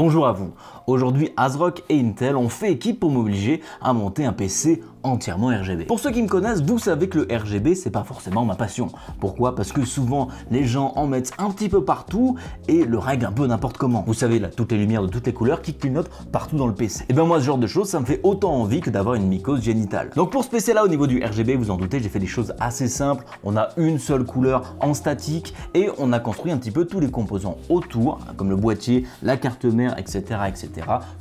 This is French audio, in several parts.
Bonjour à vous. Aujourd'hui, ASRock et Intel ont fait équipe pour m'obliger à monter un PC entièrement RGB. Pour ceux qui me connaissent, vous savez que le RGB, c'est pas forcément ma passion. Pourquoi? Parce que souvent, les gens en mettent un petit peu partout et le règlent un peu n'importe comment. Vous savez, là, toutes les lumières de toutes les couleurs qui clignotent partout dans le PC. Et ben moi, ce genre de choses, ça me fait autant envie que d'avoir une mycose génitale. Donc pour ce PC là, au niveau du RGB, vous en doutez, j'ai fait des choses assez simples. On a une seule couleur en statique et on a construit un petit peu tous les composants autour, comme le boîtier, la carte mère, etc.,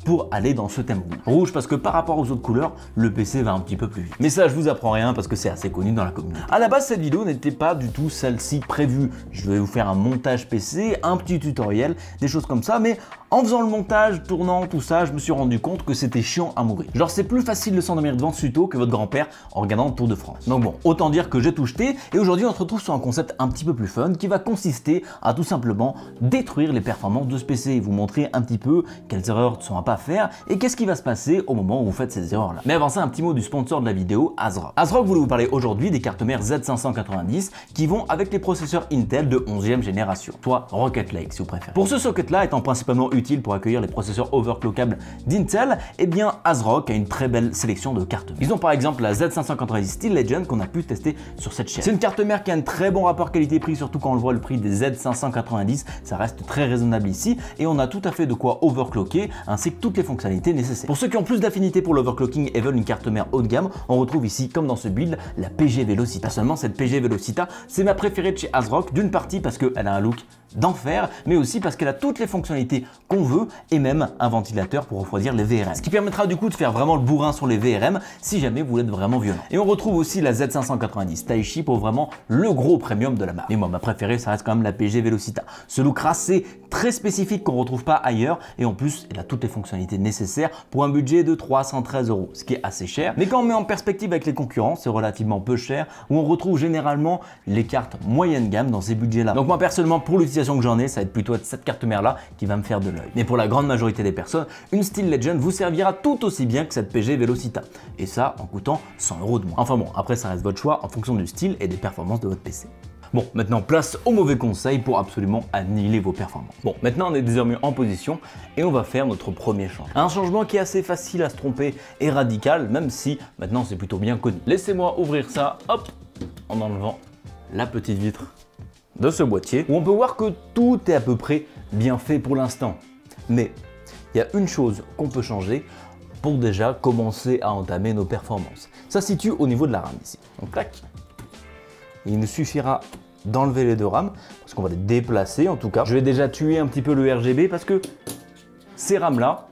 pour aller dans ce thème rouge. Rouge parce que par rapport aux autres couleurs, le PC va un petit peu plus vite. Mais ça, je vous apprends rien parce que c'est assez connu dans la communauté. À la base, cette vidéo n'était pas du tout celle-ci prévue. Je vais vous faire un montage PC, un petit tutoriel, des choses comme ça, mais en faisant le montage, tournant, tout ça, je me suis rendu compte que c'était chiant à mourir. Genre, c'est plus facile de s'endormir devant ce tuto que votre grand-père en regardant le Tour de France. Donc bon, autant dire que j'ai tout jeté et aujourd'hui, on se retrouve sur un concept un petit peu plus fun qui va consister à tout simplement détruire les performances de ce PC et vous montrer un petit peu quelles erreurs sont à pas faire et qu'est-ce qui va se passer au moment où vous faites ces erreurs-là. Mais avant ça, un petit mot du sponsor de la vidéo, ASRock. ASRock voulait vous parler aujourd'hui des cartes mères Z590 qui vont avec les processeurs Intel de 11e génération, soit Rocket Lake si vous préférez. Pour ce socket-là étant principalement utile pour accueillir les processeurs overclockables d'Intel, eh bien ASRock a une très belle sélection de cartes mères. Ils ont par exemple la Z590 Steel Legend qu'on a pu tester sur cette chaîne. C'est une carte mère qui a un très bon rapport qualité-prix, surtout quand on le voit le prix des Z590, ça reste très raisonnable ici et on a tout à fait de quoi overclocker ainsi que toutes les fonctionnalités nécessaires. Pour ceux qui ont plus d'affinité pour l'overclocking et veulent une carte mère haut de gamme, on retrouve ici, comme dans ce build, la PG Velocita. Personnellement, cette PG Velocita, c'est ma préférée de chez ASRock, d'une partie parce qu'elle a un look d'enfer, mais aussi parce qu'elle a toutes les fonctionnalités qu'on veut et même un ventilateur pour refroidir les VRM. Ce qui permettra du coup de faire vraiment le bourrin sur les VRM si jamais vous êtes vraiment violent. Et on retrouve aussi la Z590 Taichi pour vraiment le gros premium de la marque. Mais moi, ma préférée, ça reste quand même la PG Velocita. Ce look racé très spécifique qu'on retrouve pas ailleurs et en plus, elle a toutes les fonctionnalités nécessaires pour un budget de 313 €, ce qui est assez cher. Mais quand on met en perspective avec les concurrents, c'est relativement peu cher où on retrouve généralement les cartes moyenne gamme dans ces budgets-là. Donc moi personnellement, pour l'utilisation que j'en ai, ça va être plutôt cette carte mère là qui va me faire de l'œil. Mais pour la grande majorité des personnes, une Steel Legend vous servira tout aussi bien que cette PG Velocita. Et ça en coûtant 100 € de moins. Enfin bon, après ça reste votre choix en fonction du style et des performances de votre PC. Bon, maintenant place aux mauvais conseils pour absolument annihiler vos performances. Bon, maintenant on est désormais en position et on va faire notre premier changement. Un changement qui est assez facile à se tromper et radical, même si maintenant c'est plutôt bien connu. Laissez-moi ouvrir ça, hop, en enlevant la petite vitre de ce boîtier où on peut voir que tout est à peu près bien fait pour l'instant. Mais il y a une chose qu'on peut changer pour déjà commencer à entamer nos performances. Ça se situe au niveau de la RAM ici. Donc tac, il nous suffira d'enlever les deux rames parce qu'on va les déplacer en tout cas. Je vais déjà tuer un petit peu le RGB parce que ces rames là,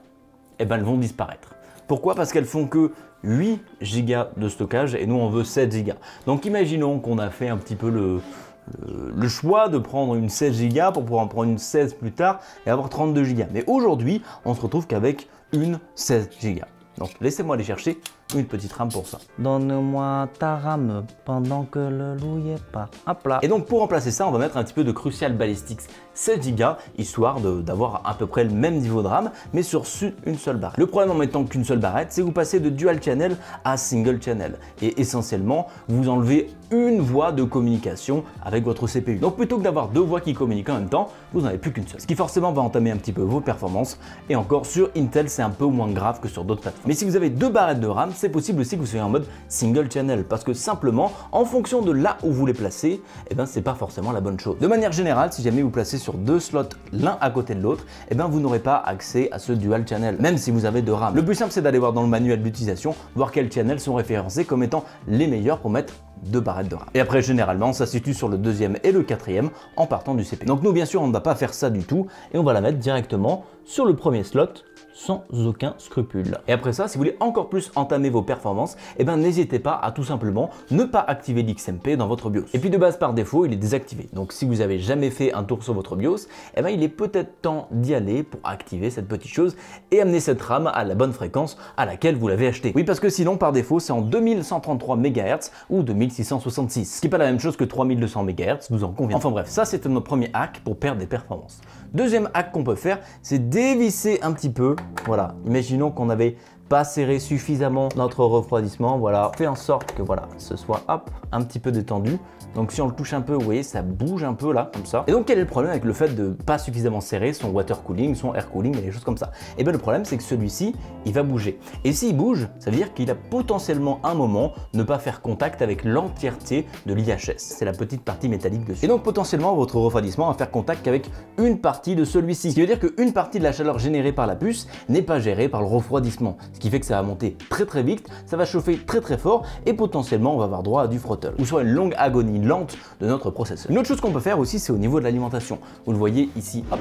eh ben, elles vont disparaître. Pourquoi? Parce qu'elles font que 8 Go de stockage et nous on veut 7 Go. Donc imaginons qu'on a fait un petit peu le choix de prendre une 16 Go pour pouvoir en prendre une 16 plus tard et avoir 32 Go. Mais aujourd'hui, on se retrouve qu'avec une 16 Go. Donc laissez-moi aller chercher une petite RAM pour ça. Donne-moi ta RAM pendant que le loup y est pas. Hop là. Et donc pour remplacer ça, on va mettre un petit peu de Crucial Ballistix 16 Go, histoire d'avoir à peu près le même niveau de RAM, mais sur une seule barrette. Le problème en mettant qu'une seule barrette, c'est que vous passez de dual channel à single channel. Et essentiellement, vous enlevez une voie de communication avec votre CPU. Donc plutôt que d'avoir deux voies qui communiquent en même temps, vous n'en avez plus qu'une seule. Ce qui forcément va entamer un petit peu vos performances. Et encore, sur Intel, c'est un peu moins grave que sur d'autres plateformes. Mais si vous avez deux barrettes de RAM, c'est possible aussi que vous soyez en mode single channel parce que simplement, en fonction de là où vous les placez, eh ben, c'est pas forcément la bonne chose. De manière générale, si jamais vous placez sur deux slots l'un à côté de l'autre, eh ben, vous n'aurez pas accès à ce dual channel, même si vous avez deux RAM. Le plus simple, c'est d'aller voir dans le manuel d'utilisation, voir quels channels sont référencés comme étant les meilleurs pour mettre deux barrettes de RAM. Et après, généralement, ça se situe sur le deuxième et le quatrième en partant du CPU. Donc nous, bien sûr, on ne va pas faire ça du tout et on va la mettre directement sur le premier slot sans aucun scrupule. Et après ça, si vous voulez encore plus entamer vos performances, eh ben n'hésitez pas à tout simplement ne pas activer l'XMP dans votre BIOS. Et puis de base par défaut, il est désactivé. Donc si vous avez jamais fait un tour sur votre BIOS, eh ben il est peut-être temps d'y aller pour activer cette petite chose et amener cette RAM à la bonne fréquence à laquelle vous l'avez acheté. Oui, parce que sinon par défaut, c'est en 2133 MHz ou 2666, ce qui n'est pas la même chose que 3200 MHz, vous en conviendrez. Enfin bref, ça c'était notre premier hack pour perdre des performances. Deuxième hack qu'on peut faire, c'est dévisser un petit peu. Voilà, imaginons qu'on n'avait pas serré suffisamment notre refroidissement. Voilà, fait en sorte que voilà, ce soit hop, un petit peu détendu. Donc si on le touche un peu, vous voyez, ça bouge un peu là, comme ça. Et donc quel est le problème avec le fait de pas suffisamment serrer son water cooling, son air cooling et des choses comme ça? Et bien le problème c'est que celui-ci, il va bouger. Et s'il bouge, ça veut dire qu'il a potentiellement un moment ne pas faire contact avec l'entièreté de l'IHS. C'est la petite partie métallique dessus. Et donc potentiellement votre refroidissement va faire contact qu'avec une partie de celui-ci. Ce qui veut dire qu'une partie de la chaleur générée par la puce n'est pas gérée par le refroidissement. Ce qui fait que ça va monter très très vite, ça va chauffer très très fort et potentiellement on va avoir droit à du throttle. Ou soit une longue agonie lente de notre processeur. Une autre chose qu'on peut faire aussi, c'est au niveau de l'alimentation. Vous le voyez ici, hop,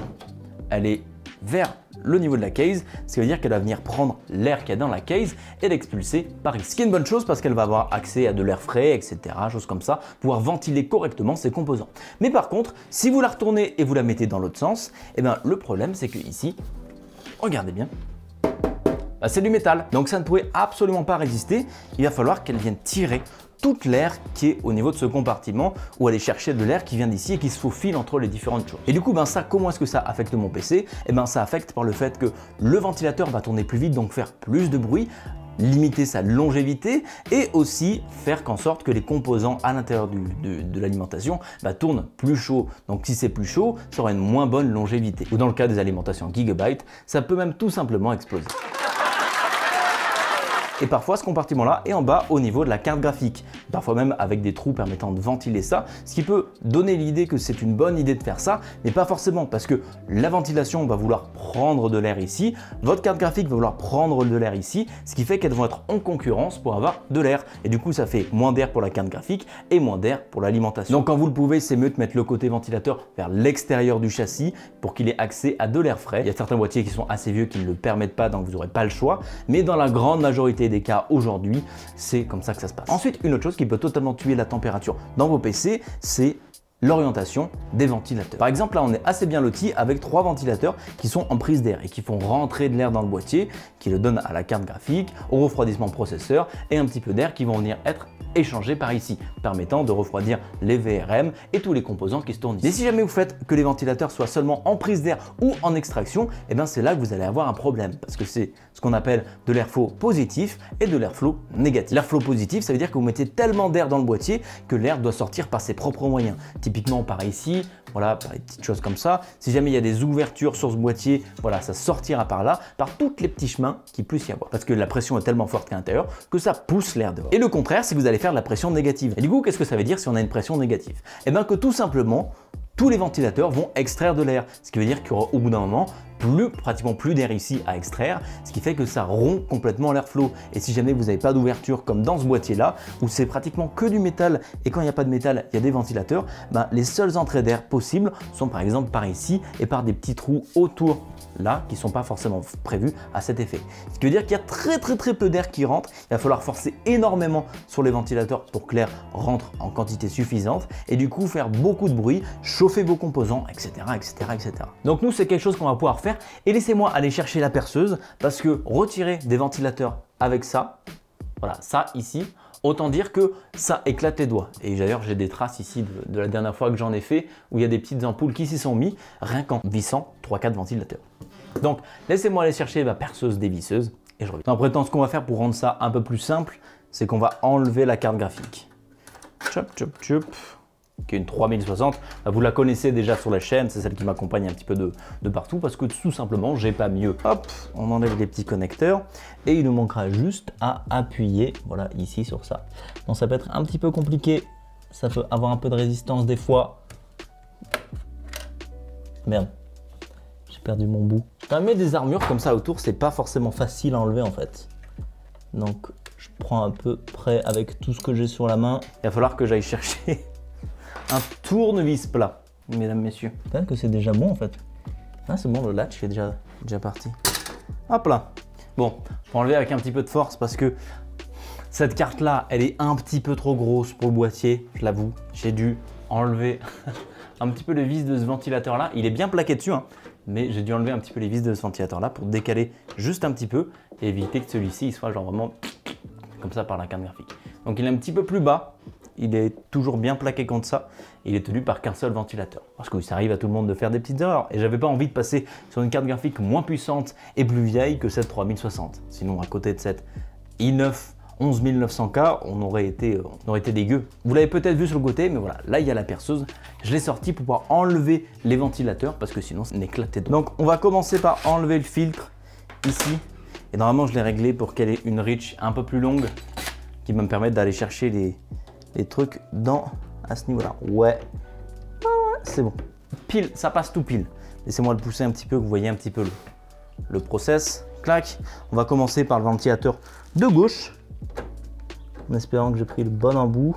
elle est vers le niveau de la case, ce qui veut dire qu'elle va venir prendre l'air qu'il y a dans la case et l'expulser par ici. Ce qui est une bonne chose parce qu'elle va avoir accès à de l'air frais, etc., choses comme ça, pouvoir ventiler correctement ses composants. Mais par contre, si vous la retournez et vous la mettez dans l'autre sens, eh bien, le problème c'est que ici, regardez bien, bah, c'est du métal, donc ça ne pourrait absolument pas résister. Il va falloir qu'elle vienne tirer toute l'air qui est au niveau de ce compartiment ou aller chercher de l'air qui vient d'ici et qui se faufile entre les différentes choses. Et du coup, ben ça, comment est-ce que ça affecte mon PC? Eh ben ça affecte par le fait que le ventilateur va tourner plus vite, donc faire plus de bruit, limiter sa longévité et aussi faire qu'en sorte que les composants à l'intérieur de l'alimentation tournent plus chaud. Donc si c'est plus chaud, ça aura une moins bonne longévité. Ou dans le cas des alimentations Gigabyte, ça peut même tout simplement exploser. Et parfois, ce compartiment-là est en bas au niveau de la carte graphique. Parfois même avec des trous permettant de ventiler ça, ce qui peut donner l'idée que c'est une bonne idée de faire ça, mais pas forcément parce que la ventilation va vouloir prendre de l'air ici, votre carte graphique va vouloir prendre de l'air ici, ce qui fait qu'elles vont être en concurrence pour avoir de l'air. Et du coup, ça fait moins d'air pour la carte graphique et moins d'air pour l'alimentation. Donc quand vous le pouvez, c'est mieux de mettre le côté ventilateur vers l'extérieur du châssis pour qu'il ait accès à de l'air frais. Il y a certains boîtiers qui sont assez vieux qui ne le permettent pas, donc vous n'aurez pas le choix. Mais dans la grande majorité des cas aujourd'hui, c'est comme ça que ça se passe. Ensuite, une autre chose qui peut totalement tuer la température dans vos PC, c'est l'orientation des ventilateurs. Par exemple, là, on est assez bien loti avec 3 ventilateurs qui sont en prise d'air et qui font rentrer de l'air dans le boîtier, qui le donnent à la carte graphique, au refroidissement processeur et un petit peu d'air qui vont venir être échangés par ici, permettant de refroidir les VRM et tous les composants qui se tournent ici. Mais si jamais vous faites que les ventilateurs soient seulement en prise d'air ou en extraction, et bien c'est là que vous allez avoir un problème parce que c'est ce qu'on appelle de l'airflow positif et de l'airflow négatif. L'airflow positif, ça veut dire que vous mettez tellement d'air dans le boîtier que l'air doit sortir par ses propres moyens. Typiquement par ici, voilà, par des petites choses comme ça. Si jamais il y a des ouvertures sur ce boîtier, voilà, ça sortira par là, par tous les petits chemins qu'il puisse y avoir. Parce que la pression est tellement forte qu'à l'intérieur que ça pousse l'air dehors. Et le contraire, c'est que vous allez faire de la pression négative. Et du coup, qu'est-ce que ça veut dire si on a une pression négative? Eh bien que tout simplement, tous les ventilateurs vont extraire de l'air. Ce qui veut dire qu'il y aura au bout d'un moment pratiquement plus d'air ici à extraire, ce qui fait que ça rompt complètement l'airflow. Et si jamais vous n'avez pas d'ouverture comme dans ce boîtier-là, où c'est pratiquement que du métal, et quand il n'y a pas de métal, il y a des ventilateurs, les seules entrées d'air possibles sont par exemple par ici et par des petits trous autour là qui ne sont pas forcément prévus à cet effet. Ce qui veut dire qu'il y a très peu d'air qui rentre, il va falloir forcer énormément sur les ventilateurs pour que l'air rentre en quantité suffisante et du coup faire beaucoup de bruit, chauffer vos composants, etc. etc. Donc nous, c'est quelque chose qu'on va pouvoir faire et laissez-moi aller chercher la perceuse parce que retirer des ventilateurs avec ça, voilà, ça ici, autant dire que ça éclate les doigts. Et d'ailleurs, j'ai des traces ici de la dernière fois que j'en ai fait où il y a des petites ampoules qui s'y sont mis rien qu'en vissant 3-4 ventilateurs. Donc, laissez-moi aller chercher ma perceuse dévisseuse et je reviens. Après temps, ce qu'on va faire pour rendre ça un peu plus simple, c'est qu'on va enlever la carte graphique. Chop, chop, chop. Qui est une 3060, vous la connaissez déjà sur la chaîne, c'est celle qui m'accompagne un petit peu de partout parce que tout simplement j'ai pas mieux. Hop, on enlève les petits connecteurs et il nous manquera juste à appuyer, voilà, ici sur ça. Donc ça peut être un petit peu compliqué, ça peut avoir un peu de résistance des fois. Merde, j'ai perdu mon bout. Quand on met des armures comme ça autour, c'est pas forcément facile à enlever en fait. Donc je prends un peu près avec tout ce que j'ai sur la main. Il va falloir que j'aille chercher un tournevis plat, mesdames, messieurs. Peut-être que c'est déjà bon en fait. Ah, c'est bon, le latch est déjà parti. Hop là. Bon, faut enlever avec un petit peu de force parce que cette carte là, elle est un petit peu trop grosse pour le boîtier, je l'avoue. J'ai dû enlever un petit peu le vis de ce ventilateur là. Il est bien plaqué dessus, hein, mais j'ai dû enlever un petit peu les vis de ce ventilateur là pour décaler juste un petit peu et éviter que celui-ci soit genre vraiment comme ça par la carte graphique. Donc il est un petit peu plus bas. Il est toujours bien plaqué contre ça. Il est tenu par qu'un seul ventilateur. Parce que ça arrive à tout le monde de faire des petites erreurs. Et j'avais pas envie de passer sur une carte graphique moins puissante et plus vieille que cette 3060. Sinon, à côté de cette i9 11 900K, on aurait été dégueu. Vous l'avez peut-être vu sur le côté, mais voilà, là il y a la perceuse. Je l'ai sorti pour pouvoir enlever les ventilateurs parce que sinon c'est éclaté. Donc on va commencer par enlever le filtre ici. Et normalement je l'ai réglé pour qu'elle ait une reach un peu plus longue qui va me permettre d'aller chercher les trucs à ce niveau-là. Ouais, c'est bon. Pile, ça passe tout pile. Laissez-moi le pousser un petit peu, que vous voyez un petit peu le process. Clac. On va commencer par le ventilateur de gauche, en espérant que j'ai pris le bon embout.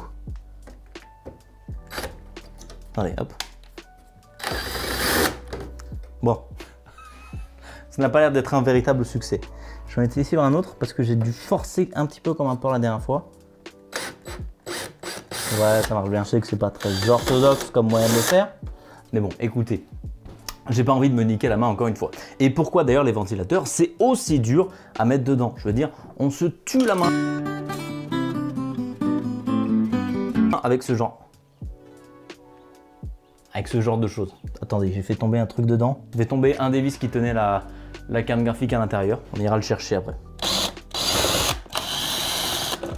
Allez, hop. Bon, ça n'a pas l'air d'être un véritable succès. Je vais en essayer sur un autre parce que j'ai dû forcer un petit peu comme un porc la dernière fois. Ouais, ça marche bien. Je sais que c'est pas très orthodoxe comme moyen de le faire. Mais bon, écoutez, j'ai pas envie de me niquer la main encore une fois. Et pourquoi d'ailleurs les ventilateurs, c'est aussi dur à mettre dedans? Je veux dire, on se tue la main avec ce genre. Avec ce genre de choses. Attendez, j'ai fait tomber un truc dedans. Il fait tomber un des vis qui tenait la carte graphique à l'intérieur. On ira le chercher après.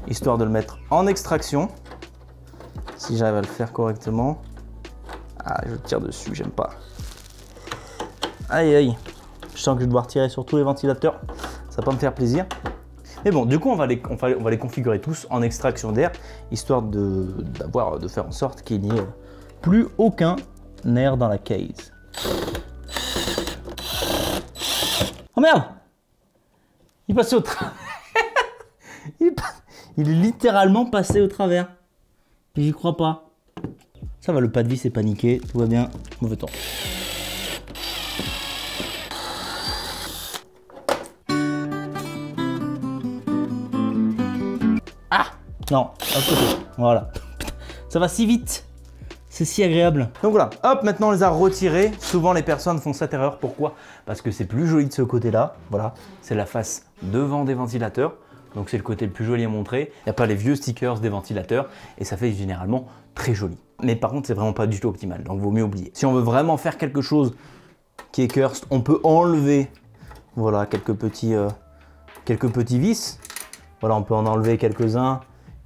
Histoire de le mettre en extraction. Si j'arrive à le faire correctement. Ah, je tire dessus, j'aime pas. Aïe aïe. Je sens que je vais devoir tirer sur tous les ventilateurs. Ça va pas me faire plaisir. Mais bon, du coup, on va les configurer tous en extraction d'air, histoire de faire en sorte qu'il n'y ait plus aucun air dans la case. Oh merde! Il est passé au travers. Il est littéralement passé au travers. J'y crois pas. Ça va, le pas de vis est paniqué, tout va bien. Mauvais temps. Ah! Non, à côté. Voilà. Ça va si vite. C'est si agréable. Donc voilà, hop, maintenant on les a retirés. Souvent les personnes font cette erreur. Pourquoi? Parce que c'est plus joli de ce côté-là. Voilà, c'est la face devant des ventilateurs. Donc c'est le côté le plus joli à montrer. Il n'y a pas les vieux stickers des ventilateurs et ça fait généralement très joli. Mais par contre, c'est vraiment pas du tout optimal. Donc vaut mieux oublier. Si on veut vraiment faire quelque chose qui est cursed, on peut enlever, voilà, quelques petits vis. Voilà, on peut en enlever quelques-uns,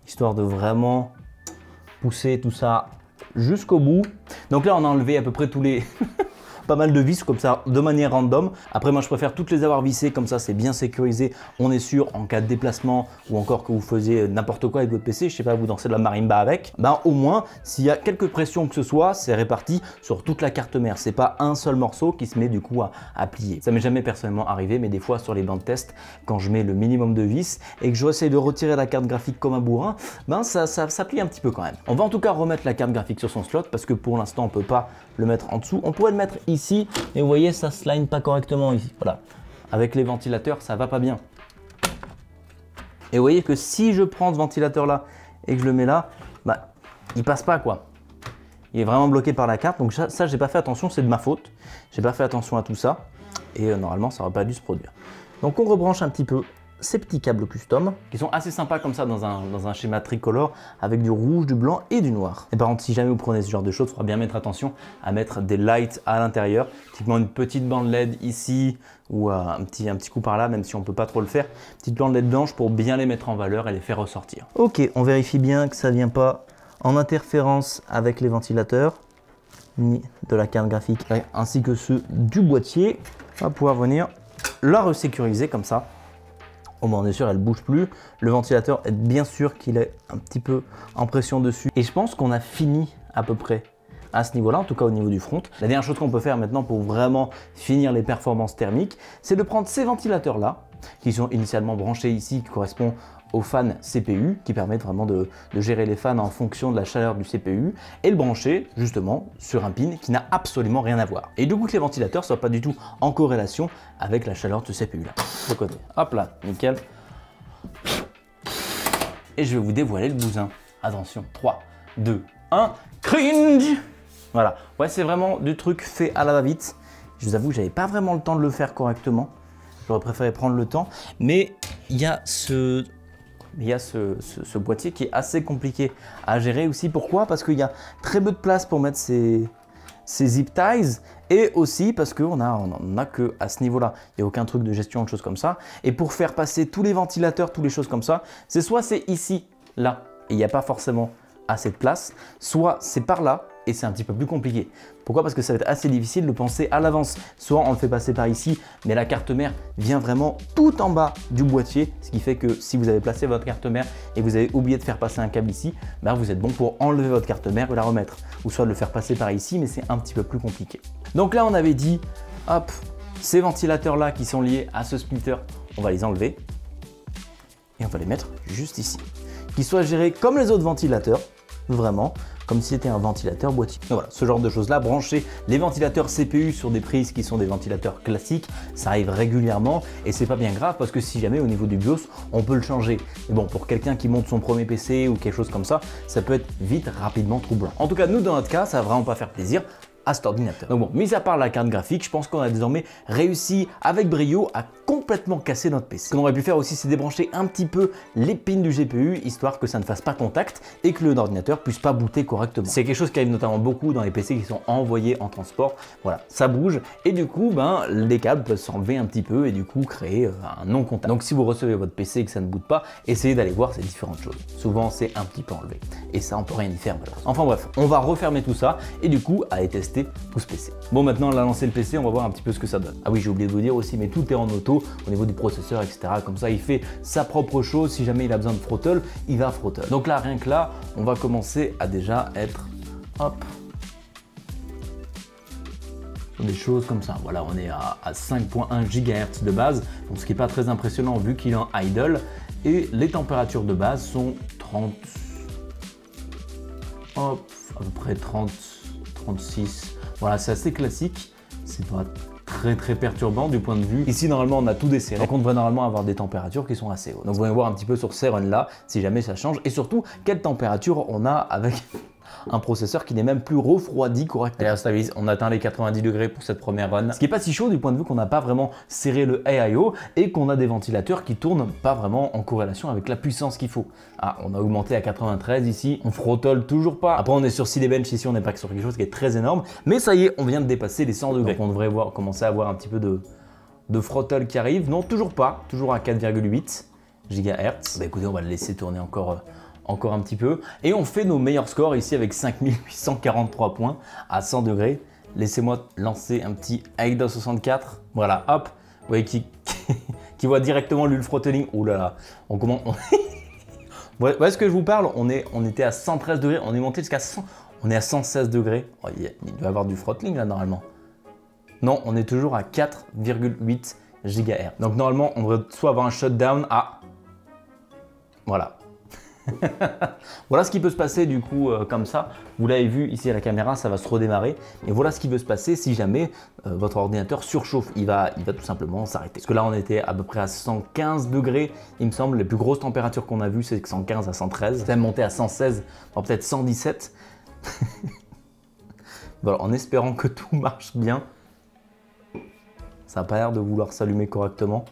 histoire de vraiment pousser tout ça jusqu'au bout. Donc là, on a enlevé à peu près tous les... pas mal de vis comme ça, de manière random. Après, moi, je préfère toutes les avoir vissées, comme ça, c'est bien sécurisé. On est sûr, en cas de déplacement ou encore que vous faisiez n'importe quoi avec votre PC, je sais pas, vous dansez de la marimba avec, ben au moins, s'il y a quelque pression que ce soit, c'est réparti sur toute la carte mère. C'est pas un seul morceau qui se met du coup à plier. Ça m'est jamais personnellement arrivé, mais des fois, sur les bancs de test, quand je mets le minimum de vis et que je essayer de retirer la carte graphique comme un bourrin, ben ça plie un petit peu quand même. On va en tout cas remettre la carte graphique sur son slot parce que pour l'instant, on peut pas le mettre en dessous. On pourrait le mettre ici, et vous voyez, ça se line pas correctement ici. Voilà. Avec les ventilateurs, ça va pas bien. Et vous voyez que si je prends ce ventilateur là et que je le mets là, bah, il passe pas quoi. Il est vraiment bloqué par la carte. Donc ça j'ai pas fait attention, c'est de ma faute. J'ai pas fait attention à tout ça. Et normalement, ça aurait pas dû se produire. Donc on rebranche un petit peu ces petits câbles custom qui sont assez sympas comme ça dans un schéma tricolore avec du rouge, du blanc et du noir. Et par contre, si jamais vous prenez ce genre de choses, il faudra bien mettre attention à mettre des lights à l'intérieur, typiquement une petite bande LED ici ou un petit coup par là, même si on peut pas trop le faire. Petite bande LED blanche pour bien les mettre en valeur et les faire ressortir. Ok, on vérifie bien que ça vient pas en interférence avec les ventilateurs ni de la carte graphique ainsi que ceux du boîtier. On va pouvoir venir la resécuriser comme ça. Au moins on est sûr, elle ne bouge plus. Le ventilateur est bien sûr qu'il est un petit peu en pression dessus. Et je pense qu'on a fini à peu près à ce niveau-là, en tout cas au niveau du front. La dernière chose qu'on peut faire maintenant pour vraiment finir les performances thermiques, c'est de prendre ces ventilateurs-là, qui sont initialement branchés ici, qui correspondent aux fans CPU, qui permettent vraiment de gérer les fans en fonction de la chaleur du CPU, et le brancher justement sur un pin qui n'a absolument rien à voir. Et du coup que les ventilateurs ne soient pas du tout en corrélation avec la chaleur de ce CPU là. De côté. Hop là, nickel. Et je vais vous dévoiler le bousin. Attention, 3, 2, 1, cringe! Voilà, ouais, c'est vraiment du truc fait à la va-vite. Je vous avoue, j'avais pas vraiment le temps de le faire correctement. J'aurais préféré prendre le temps, mais il y a ce boîtier qui est assez compliqué à gérer aussi. Pourquoi? Parce qu'il y a très peu de place pour mettre ces ces zip ties et aussi parce qu'on n'en a que à ce niveau-là. Il n'y a aucun truc de gestion, de choses comme ça. Et pour faire passer tous les ventilateurs, toutes les choses comme ça, c'est soit c'est ici, là, et il n'y a pas forcément assez de place, soit c'est par là et c'est un petit peu plus compliqué. Pourquoi? Parce que ça va être assez difficile de le penser à l'avance. Soit on le fait passer par ici, mais la carte mère vient vraiment tout en bas du boîtier, ce qui fait que si vous avez placé votre carte mère et vous avez oublié de faire passer un câble ici, ben vous êtes bon pour enlever votre carte mère et la remettre. Ou soit de le faire passer par ici, mais c'est un petit peu plus compliqué. Donc là, on avait dit, hop, ces ventilateurs-là qui sont liés à ce splitter, on va les enlever et on va les mettre juste ici. Qu'ils soient gérés comme les autres ventilateurs, vraiment, comme si c'était un ventilateur boîtier. Donc voilà, ce genre de choses-là, brancher les ventilateurs CPU sur des prises qui sont des ventilateurs classiques, ça arrive régulièrement et c'est pas bien grave parce que si jamais au niveau du BIOS, on peut le changer. Mais bon, pour quelqu'un qui monte son premier PC ou quelque chose comme ça peut être vite, rapidement troublant. En tout cas, nous, dans notre cas, ça va vraiment pas faire plaisir à cet ordinateur. Donc bon, mis à part la carte graphique, je pense qu'on a désormais réussi avec brio à complètement casser notre PC. Ce qu'on aurait pu faire aussi, c'est débrancher un petit peu les pins du GPU, histoire que ça ne fasse pas contact et que l'ordinateur puisse pas booter correctement. C'est quelque chose qui arrive notamment beaucoup dans les PC qui sont envoyés en transport. Voilà, ça bouge et du coup, ben, les câbles peuvent s'enlever un petit peu et du coup créer un non-contact. Donc si vous recevez votre PC et que ça ne boot pas, essayez d'aller voir ces différentes choses. Souvent, c'est un petit peu enlevé et ça, on peut rien y faire malheureusement. Enfin bref, on va refermer tout ça et du coup, aller tester tout ce PC. Bon, maintenant, on a lancé le PC, on va voir un petit peu ce que ça donne. Ah oui, j'ai oublié de vous dire aussi, mais tout est en auto au niveau du processeur, etc. Comme ça, il fait sa propre chose. Si jamais il a besoin de throttle, il va throttle. Donc là, rien que là, on va commencer à déjà être, hop, des choses comme ça. Voilà, on est à 5.1 GHz de base, donc ce qui n'est pas très impressionnant vu qu'il est en idle. Et les températures de base sont 30, hop, à peu près 30, 36. Voilà, c'est assez classique, c'est pas très perturbant du point de vue. Ici, normalement, on a tout desserré. Donc, on devrait normalement avoir des températures qui sont assez hautes. Donc, vous allez voir un petit peu sur ces runs-là, si jamais ça change. Et surtout, quelle température on a avec un processeur qui n'est même plus refroidi correctement. Allez, on stabilise, on atteint les 90 degrés pour cette première run. Ce qui n'est pas si chaud du point de vue qu'on n'a pas vraiment serré le AIO et qu'on a des ventilateurs qui tournent pas vraiment en corrélation avec la puissance qu'il faut. Ah, on a augmenté à 93 ici, on frottole toujours pas. Après, on est sur Cinebench ici, on n'est pas sur quelque chose qui est très énorme, mais ça y est, on vient de dépasser les 100 degrés. Donc, on devrait commencer à avoir un petit peu de throttle qui arrive. Non, toujours pas, toujours à 4,8 GHz. Bah écoutez, on va le laisser tourner encore un petit peu. Et on fait nos meilleurs scores ici avec 5843 points à 100 degrés. Laissez-moi lancer un petit AIDA 64. Voilà, hop. Vous voyez qui voit directement le throttling. Ouh là là, on commence. Vous voyez ce que je vous parle, on était à 113 degrés, on est monté jusqu'à 100. On est à 116 degrés. Oh, il doit y avoir du throttling là normalement. Non, on est toujours à 4,8 GHz. Donc normalement, on devrait soit avoir un shutdown à... Voilà. Voilà ce qui peut se passer du coup comme ça. Vous l'avez vu ici à la caméra, ça va se redémarrer. Et voilà ce qui peut se passer si jamais votre ordinateur surchauffe. Il va tout simplement s'arrêter. Parce que là, on était à peu près à 115 degrés. Il me semble, les plus grosses températures qu'on a vues, c'est 115 à 113. C'est même monté à 116, peut-être 117. Voilà, en espérant que tout marche bien. Ça n'a pas l'air de vouloir s'allumer correctement.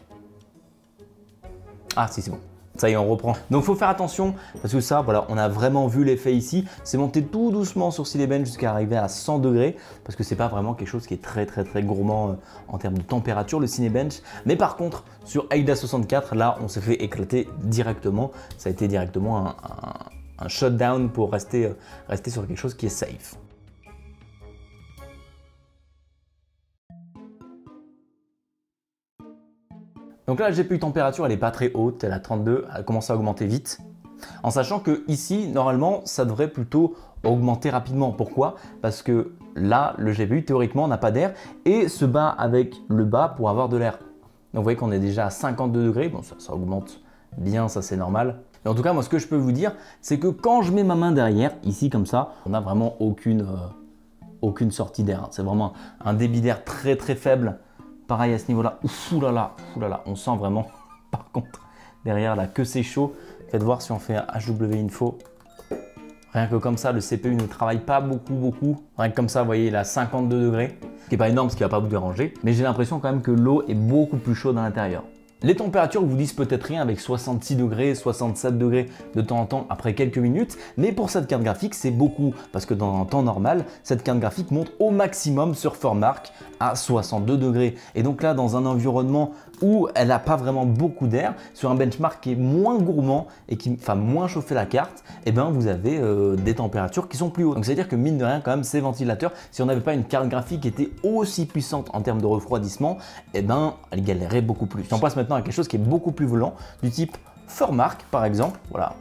Ah si, c'est bon. Ça y est, on reprend. Donc il faut faire attention parce que ça, voilà, on a vraiment vu l'effet ici. C'est monté tout doucement sur Cinebench jusqu'à arriver à 100 degrés parce que c'est pas vraiment quelque chose qui est très gourmand en termes de température, le Cinebench. Mais par contre, sur AIDA 64, là, on s'est fait éclater directement. Ça a été directement un shutdown pour rester sur quelque chose qui est safe. Donc là, la GPU température, elle n'est pas très haute, elle est à 32, elle commence à augmenter vite. En sachant que ici, normalement, ça devrait plutôt augmenter rapidement. Pourquoi? Parce que là, le GPU, théoriquement, n'a pas d'air et se bat avec le bas pour avoir de l'air. Donc vous voyez qu'on est déjà à 52 degrés, bon ça augmente bien, ça c'est normal. Et en tout cas, moi, ce que je peux vous dire, c'est que quand je mets ma main derrière, ici comme ça, on n'a vraiment aucune sortie d'air. C'est vraiment un débit d'air très faible. Pareil à ce niveau-là, oulala, on sent vraiment, par contre, derrière là, que c'est chaud. Faites voir si on fait un HW Info. Rien que comme ça, le CPU ne travaille pas beaucoup. Rien que comme ça, vous voyez, il est à 52 degrés. Ce qui n'est pas énorme, ce qui ne va pas vous déranger. Mais j'ai l'impression quand même que l'eau est beaucoup plus chaude à l'intérieur. Les températures vous disent peut-être rien avec 66 degrés, 67 degrés de temps en temps après quelques minutes, mais pour cette carte graphique c'est beaucoup parce que dans un temps normal, cette carte graphique monte au maximum sur Formark à 62 degrés. Et donc là, dans un environnement où elle n'a pas vraiment beaucoup d'air, sur un benchmark qui est moins gourmand et qui va moins chauffer la carte, et ben vous avez des températures qui sont plus hautes. Donc c'est-à-dire que mine de rien, quand même, ces ventilateurs, si on n'avait pas une carte graphique qui était aussi puissante en termes de refroidissement, et ben elle galérait beaucoup plus. On passe maintenant à quelque chose qui est beaucoup plus volant, du type Formark par exemple, voilà,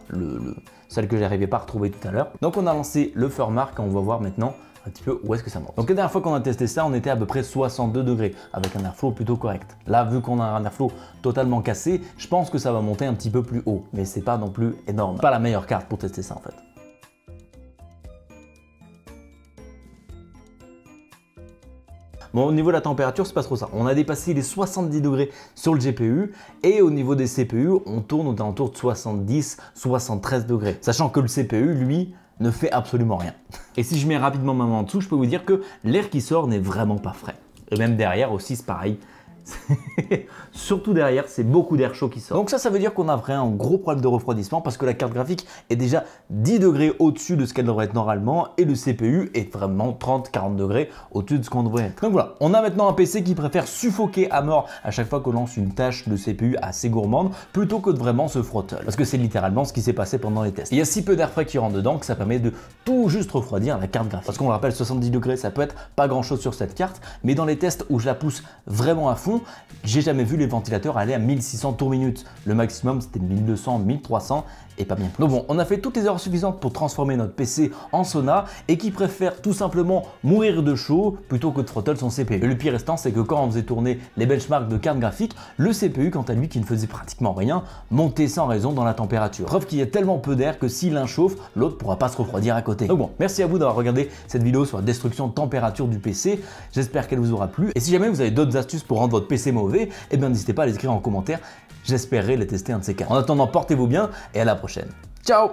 celle que j'arrivais pas à retrouver tout à l'heure. Donc on a lancé le Formark, on va voir maintenant un petit peu où est-ce que ça monte. Donc la dernière fois qu'on a testé ça, on était à peu près 62 degrés avec un airflow plutôt correct. Là, vu qu'on a un airflow totalement cassé, je pense que ça va monter un petit peu plus haut, mais c'est pas non plus énorme. Pas la meilleure carte pour tester ça en fait. Bon, au niveau de la température, c'est pas trop ça. On a dépassé les 70 degrés sur le GPU et au niveau des CPU, on tourne aux alentours de 70, 73 degrés. Sachant que le CPU, lui, ne fait absolument rien. Et si je mets rapidement ma main en dessous, je peux vous dire que l'air qui sort n'est vraiment pas frais. Et même derrière aussi, c'est pareil. Surtout derrière, c'est beaucoup d'air chaud qui sort. Donc ça veut dire qu'on a vraiment un gros problème de refroidissement parce que la carte graphique est déjà 10 degrés au-dessus de ce qu'elle devrait être normalement et le CPU est vraiment 30-40 degrés au-dessus de ce qu'on devrait être. Donc voilà, on a maintenant un PC qui préfère suffoquer à mort à chaque fois qu'on lance une tâche de CPU assez gourmande plutôt que de vraiment se frotter. Parce que c'est littéralement ce qui s'est passé pendant les tests. Il y a si peu d'air frais qui rentre dedans que ça permet de tout juste refroidir la carte graphique. Parce qu'on le rappelle, 70 degrés, ça peut être pas grand chose sur cette carte, mais dans les tests où je la pousse vraiment à fond, j'ai jamais vu les ventilateurs aller à 1600 tours minute. Le maximum c'était 1200, 1300 et pas bien plus. Donc bon, on a fait toutes les heures suffisantes pour transformer notre PC en sauna et qui préfère tout simplement mourir de chaud plutôt que de throttle son CPU. Et le pire restant, c'est que quand on faisait tourner les benchmarks de carte graphique, le CPU, quant à lui, qui ne faisait pratiquement rien, montait sans raison dans la température. Preuve qu'il y a tellement peu d'air que si l'un chauffe, l'autre pourra pas se refroidir à côté. Donc bon, merci à vous d'avoir regardé cette vidéo sur la destruction de température du PC. J'espère qu'elle vous aura plu. Et si jamais vous avez d'autres astuces pour rendre votre PC mauvais, eh bien n'hésitez pas à les écrire en commentaire. J'espérerai les tester un de ces quatre. En attendant, portez-vous bien et à la prochaine. Ciao!